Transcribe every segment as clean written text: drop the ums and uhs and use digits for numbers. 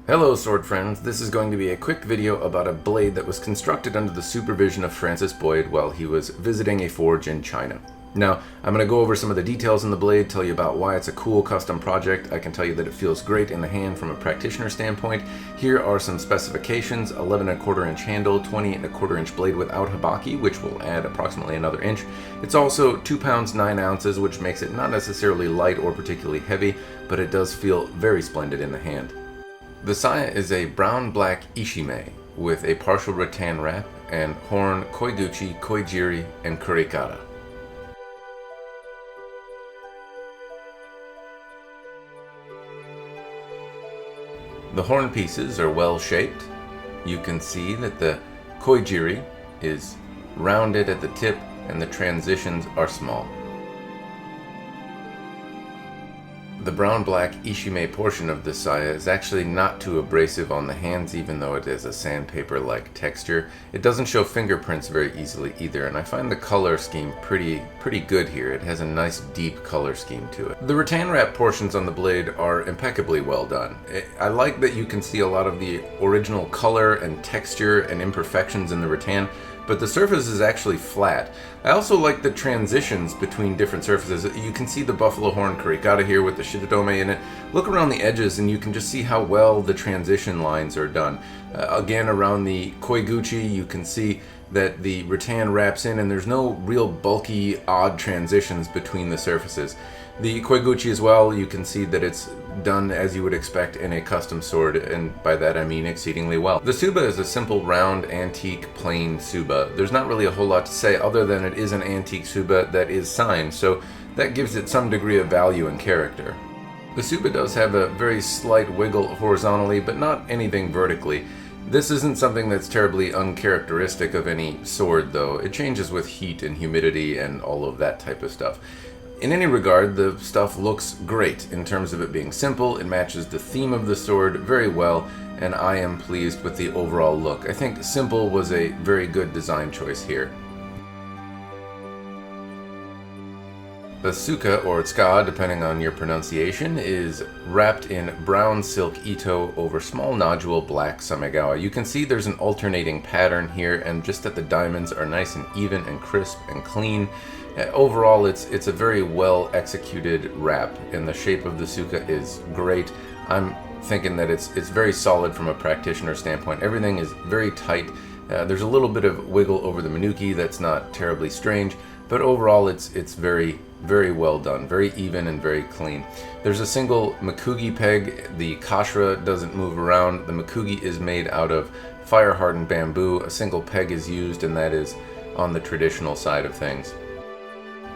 Hello sword friends, this is going to be a quick video about a blade that was constructed under the supervision of Francis Bod while he was visiting a forge in China. Now, I'm going to go over some of the details in the blade, tell you about why it's a cool custom project. I can tell you that it feels great in the hand from a practitioner standpoint. Here are some specifications: 11¼ inch handle, 28¼ inch blade without Habaki, which will add approximately another inch. It's also 2 pounds 9 ounces, which makes it not necessarily light or particularly heavy, but it does feel very splendid in the hand. The saya is a brown-black ishime with a partial rattan wrap and horn koiguchi, koijiri, and kurikara. The horn pieces are well shaped. You can see that the koijiri is rounded at the tip and the transitions are small. The brown-black ishime portion of the saya is actually not too abrasive on the hands, even though it is a sandpaper-like texture. It doesn't show fingerprints very easily either, and I find the color scheme pretty good here. It has a nice deep color scheme to it. The rattan wrap portions on the blade are impeccably well done. I like that you can see a lot of the original color and texture and imperfections in the rattan, but the surface is actually flat. I also like the transitions between different surfaces. You can see the buffalo horn kurikata here with the shitodome in it. Look around the edges and you can just see how well the transition lines are done. Again, around the koiguchi, you can see that the rattan wraps in and there's no real bulky, odd transitions between the surfaces. The koiguchi as well, you can see that it's done as you would expect in a custom sword, and by that I mean exceedingly well. The tsuba is a simple, round, antique, plain tsuba. There's not really a whole lot to say other than it is an antique tsuba that is signed, so that gives it some degree of value and character. The tsuba does have a very slight wiggle horizontally, but not anything vertically. This isn't something that's terribly uncharacteristic of any sword, though. It changes with heat and humidity and all of that type of stuff. In any regard, the stuff looks great in terms of it being simple. It matches the theme of the sword very well, and I am pleased with the overall look. I think simple was a very good design choice here. The tsuka, or tsuka, depending on your pronunciation, is wrapped in brown silk ito over small nodule black samegawa. You can see there's an alternating pattern here, and just that the diamonds are nice and even and crisp and clean. Overall, it's a very well executed wrap, and the shape of the tsuka is great. I'm thinking that it's very solid from a practitioner standpoint. Everything is very tight. There's a little bit of wiggle over the minuki that's not terribly strange, but overall it's very well done, very even and very clean. There's a single makugi peg. The kashira doesn't move around. The makugi is made out of fire-hardened bamboo. A single peg is used, and that is on the traditional side of things.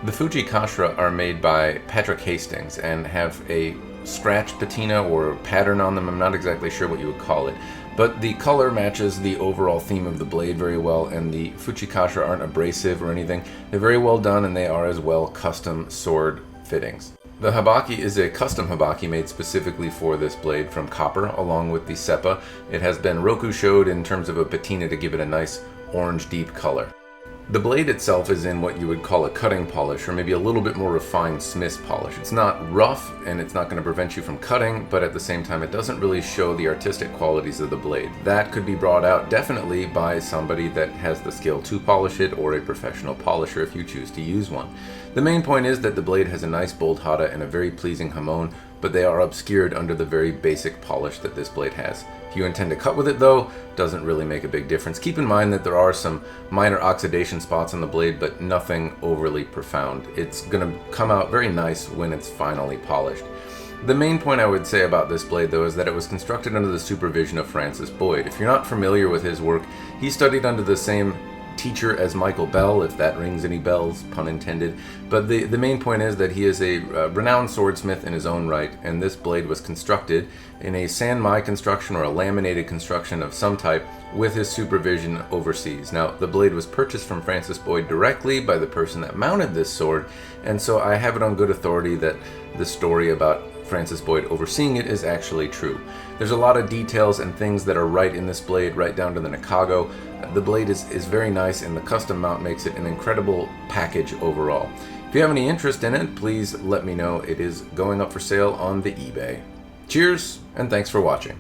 The Fuchi Kashira are made by Patrick Hastings and have a scratch patina or pattern on them. I'm not exactly sure what you would call it, but the color matches the overall theme of the blade very well, and the Fuchi Kashira aren't abrasive or anything. They're very well done, and they are as well custom sword fittings. The Habaki is a custom Habaki made specifically for this blade from copper along with the seppa. It has been rokushoed in terms of a patina to give it a nice orange deep color. The blade itself is in what you would call a cutting polish, or maybe a little bit more refined smith's polish. It's not rough, and it's not going to prevent you from cutting, but at the same time it doesn't really show the artistic qualities of the blade. That could be brought out definitely by somebody that has the skill to polish it, or a professional polisher if you choose to use one. The main point is that the blade has a nice bold hata and a very pleasing hamon, but they are obscured under the very basic polish that this blade has. If you intend to cut with it though, doesn't really make a big difference. Keep in mind that there are some minor oxidation spots on the blade, but nothing overly profound. It's going to come out very nice when it's finally polished. The main point I would say about this blade though is that it was constructed under the supervision of Francis Bod. If you're not familiar with his work, he studied under the same teacher as Michael Bell, if that rings any bells, pun intended. But the main point is that he is a renowned swordsmith in his own right, and this blade was constructed in a San-Mai construction or a laminated construction of some type with his supervision overseas. Now, the blade was purchased from Francis Bod directly by the person that mounted this sword, and so I have it on good authority that the story about Francis Bod overseeing it is actually true. There's a lot of details and things that are right in this blade, right down to the nakago. The blade is very nice, and the custom mount makes it an incredible package overall. If you have any interest in it, please let me know. It is going up for sale on the eBay. Cheers, and thanks for watching.